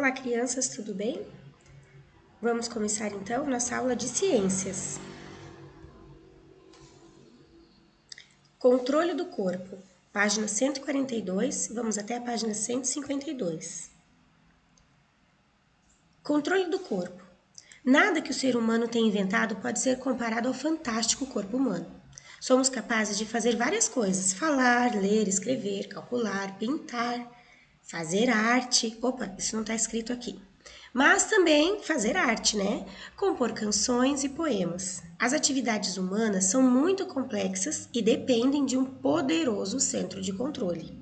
Olá, crianças, tudo bem? Vamos começar então nossa aula de ciências. Controle do corpo, página 142, vamos até a página 152. Controle do corpo. Nada que o ser humano tenha inventado pode ser comparado ao fantástico corpo humano. Somos capazes de fazer várias coisas: falar, ler, escrever, calcular, pintar, fazer arte. Opa, isso não está escrito aqui. Mas também fazer arte, né? Compor canções e poemas. As atividades humanas são muito complexas e dependem de um poderoso centro de controle.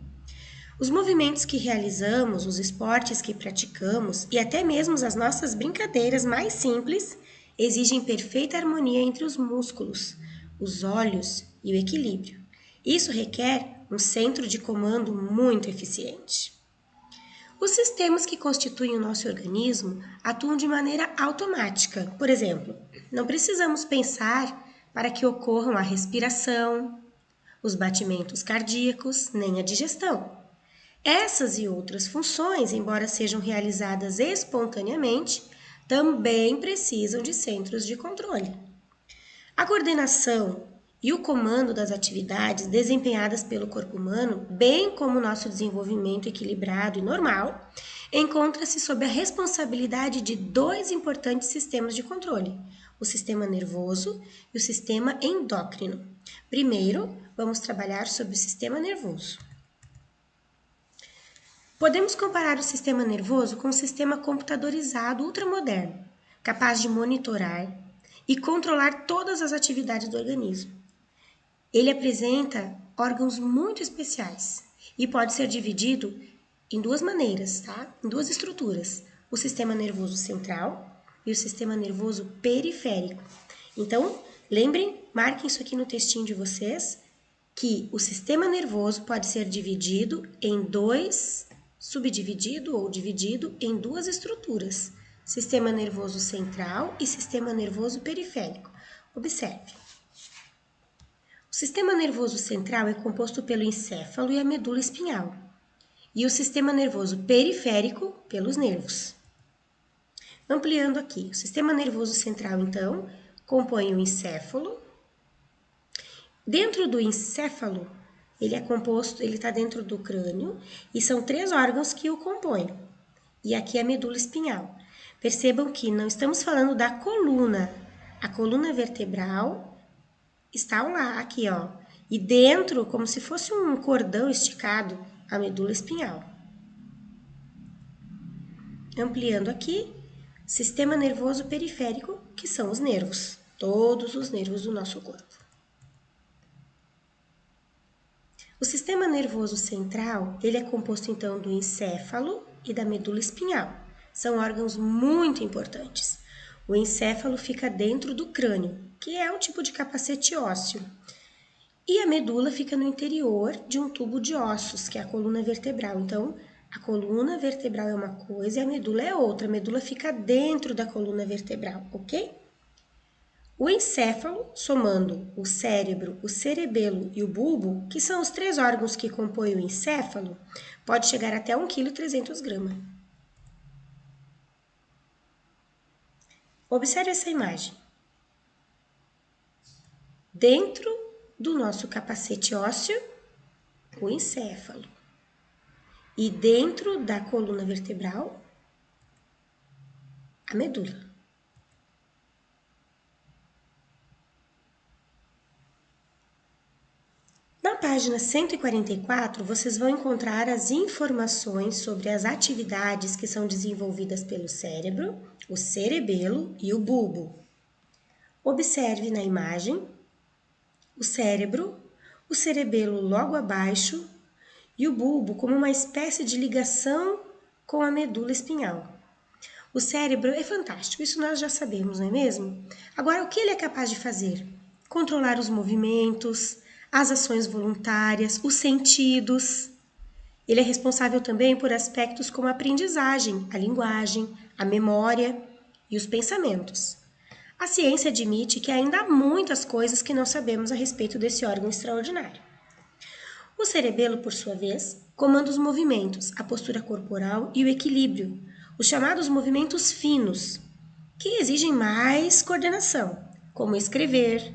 Os movimentos que realizamos, os esportes que praticamos e até mesmo as nossas brincadeiras mais simples exigem perfeita harmonia entre os músculos, os olhos e o equilíbrio. Isso requer um centro de comando muito eficiente. Os sistemas que constituem o nosso organismo atuam de maneira automática. Por exemplo, não precisamos pensar para que ocorram a respiração, os batimentos cardíacos, nem a digestão. Essas e outras funções, embora sejam realizadas espontaneamente, também precisam de centros de controle. A coordenação e o comando das atividades desempenhadas pelo corpo humano, bem como o nosso desenvolvimento equilibrado e normal, encontra-se sob a responsabilidade de dois importantes sistemas de controle: o sistema nervoso e o sistema endócrino. Primeiro, vamos trabalhar sobre o sistema nervoso. Podemos comparar o sistema nervoso com um sistema computadorizado ultramoderno, capaz de monitorar e controlar todas as atividades do organismo. Ele apresenta órgãos muito especiais e pode ser dividido em duas maneiras, tá? Em duas estruturas: o sistema nervoso central e o sistema nervoso periférico. Então, lembrem, marquem isso aqui no textinho de vocês, que o sistema nervoso pode ser subdividido ou dividido em duas estruturas: sistema nervoso central e sistema nervoso periférico. Observe. O sistema nervoso central é composto pelo encéfalo e a medula espinhal, e o sistema nervoso periférico pelos nervos. Ampliando aqui, o sistema nervoso central, então, compõe o encéfalo. Dentro do encéfalo, ele está dentro do crânio e são três órgãos que o compõem. E aqui a medula espinhal. Percebam que não estamos falando da coluna. A coluna vertebral está lá, aqui, ó. E dentro, como se fosse um cordão esticado, a medula espinhal. Ampliando aqui, sistema nervoso periférico, que são os nervos. Todos os nervos do nosso corpo. O sistema nervoso central, ele é composto então do encéfalo e da medula espinhal. São órgãos muito importantes. O encéfalo fica dentro do crânio, que é um tipo de capacete ósseo. E a medula fica no interior de um tubo de ossos, que é a coluna vertebral. Então, a coluna vertebral é uma coisa e a medula é outra. A medula fica dentro da coluna vertebral, ok? O encéfalo, somando o cérebro, o cerebelo e o bulbo, que são os três órgãos que compõem o encéfalo, pode chegar até 1,3 kg. Observe essa imagem. Dentro do nosso capacete ósseo, o encéfalo. E dentro da coluna vertebral, a medula. Na página 144, vocês vão encontrar as informações sobre as atividades que são desenvolvidas pelo cérebro, o cerebelo e o bulbo. Observe na imagem o cérebro, o cerebelo logo abaixo e o bulbo como uma espécie de ligação com a medula espinhal. O cérebro é fantástico, isso nós já sabemos, não é mesmo? Agora, o que ele é capaz de fazer? Controlar os movimentos, as ações voluntárias, os sentidos. Ele é responsável também por aspectos como a aprendizagem, a linguagem, a memória e os pensamentos. A ciência admite que ainda há muitas coisas que não sabemos a respeito desse órgão extraordinário. O cerebelo, por sua vez, comanda os movimentos, a postura corporal e o equilíbrio. os chamados movimentos finos, que exigem mais coordenação, como escrever,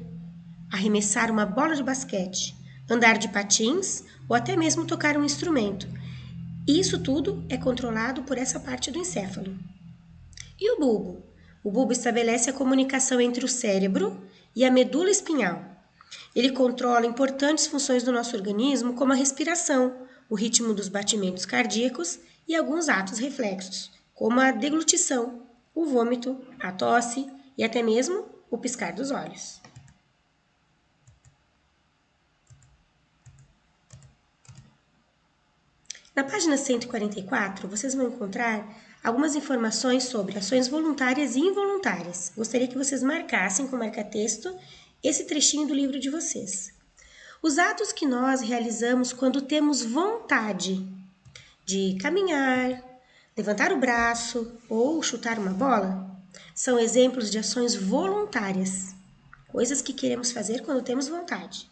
arremessar uma bola de basquete, andar de patins ou até mesmo tocar um instrumento. Isso tudo é controlado por essa parte do encéfalo. E o bulbo? O bulbo estabelece a comunicação entre o cérebro e a medula espinhal. Ele controla importantes funções do nosso organismo, como a respiração, o ritmo dos batimentos cardíacos e alguns atos reflexos, como a deglutição, o vômito, a tosse e até mesmo o piscar dos olhos. Na página 144, vocês vão encontrar algumas informações sobre ações voluntárias e involuntárias. Gostaria que vocês marcassem com marca-texto esse trechinho do livro de vocês. Os atos que nós realizamos quando temos vontade de caminhar, levantar o braço ou chutar uma bola são exemplos de ações voluntárias, coisas que queremos fazer quando temos vontade.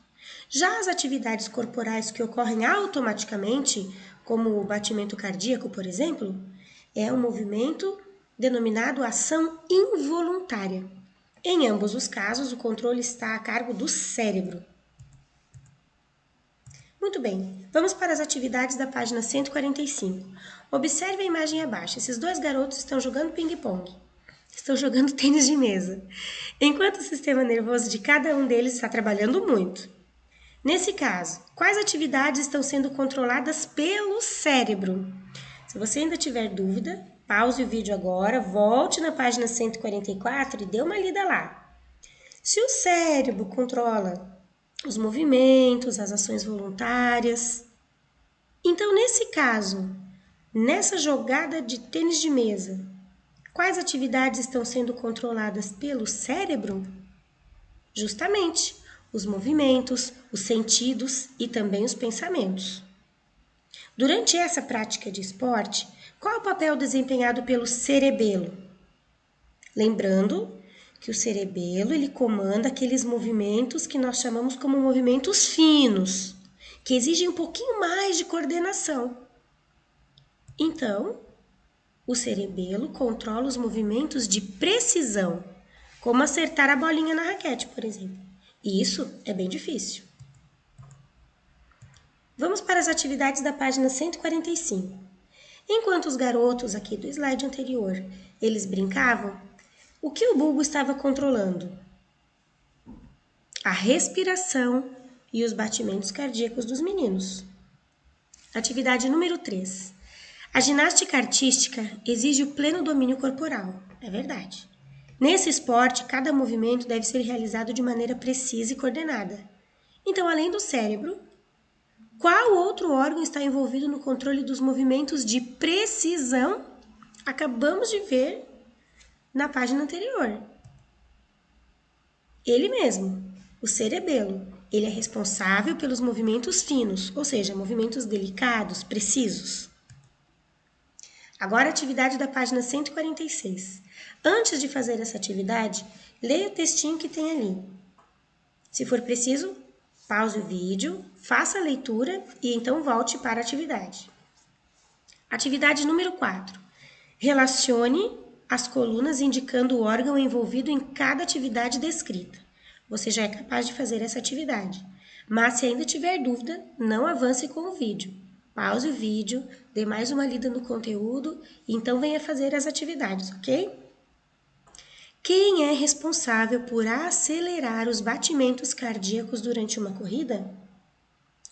Já as atividades corporais que ocorrem automaticamente, como o batimento cardíaco, por exemplo, é um movimento denominado ação involuntária. Em ambos os casos, o controle está a cargo do cérebro. Muito bem, vamos para as atividades da página 145. Observe a imagem abaixo. Esses dois garotos estão jogando ping-pong. Estão jogando tênis de mesa, enquanto o sistema nervoso de cada um deles está trabalhando muito. Nesse caso, quais atividades estão sendo controladas pelo cérebro? Se você ainda tiver dúvida, pause o vídeo agora, volte na página 144 e dê uma lida lá. Se o cérebro controla os movimentos, as ações voluntárias, então nesse caso, nessa jogada de tênis de mesa, quais atividades estão sendo controladas pelo cérebro? Justamente, os movimentos, os sentidos e também os pensamentos. Durante essa prática de esporte, qual é o papel desempenhado pelo cerebelo? Lembrando que o cerebelo ele comanda aqueles movimentos que nós chamamos como movimentos finos, que exigem um pouquinho mais de coordenação. Então, o cerebelo controla os movimentos de precisão, como acertar a bolinha na raquete, por exemplo. E isso é bem difícil. Vamos para as atividades da página 145. Enquanto os garotos aqui do slide anterior, eles brincavam, o que o bulbo estava controlando? A respiração e os batimentos cardíacos dos meninos. Atividade número 3. A ginástica artística exige o pleno domínio corporal, é verdade. Nesse esporte, cada movimento deve ser realizado de maneira precisa e coordenada. Então, além do cérebro, qual outro órgão está envolvido no controle dos movimentos de precisão? Acabamos de ver na página anterior. Ele mesmo, o cerebelo. Ele é responsável pelos movimentos finos, ou seja, movimentos delicados, precisos. Agora a atividade da página 146. Antes de fazer essa atividade, leia o textinho que tem ali. Se for preciso, pause o vídeo, faça a leitura e então volte para a atividade. Atividade número 4. Relacione as colunas indicando o órgão envolvido em cada atividade descrita. Você já é capaz de fazer essa atividade, mas se ainda tiver dúvida, não avance com o vídeo. Pause o vídeo, dê mais uma lida no conteúdo e então venha fazer as atividades, ok? Quem é responsável por acelerar os batimentos cardíacos durante uma corrida?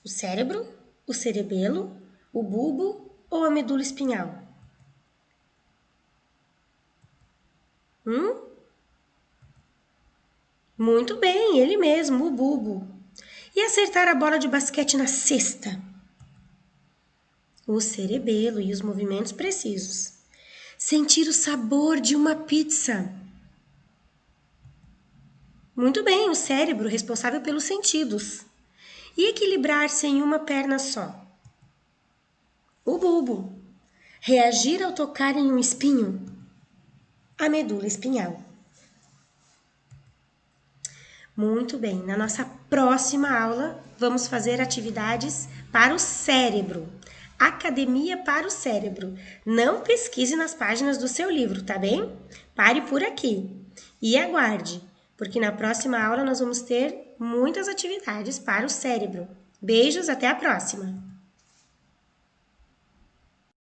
O cérebro, o cerebelo, o bulbo ou a medula espinhal? Muito bem, ele mesmo, o bulbo. E acertar a bola de basquete na cesta? O cerebelo e os movimentos precisos. Sentir o sabor de uma pizza? Muito bem, o cérebro responsável pelos sentidos. E equilibrar-se em uma perna só? O bulbo. Reagir ao tocar em um espinho? A medula espinhal. Muito bem, na nossa próxima aula vamos fazer atividades para o cérebro. Academia para o Cérebro. Não pesquise nas páginas do seu livro, tá bem? Pare por aqui e aguarde, porque na próxima aula nós vamos ter muitas atividades para o cérebro. Beijos, até a próxima!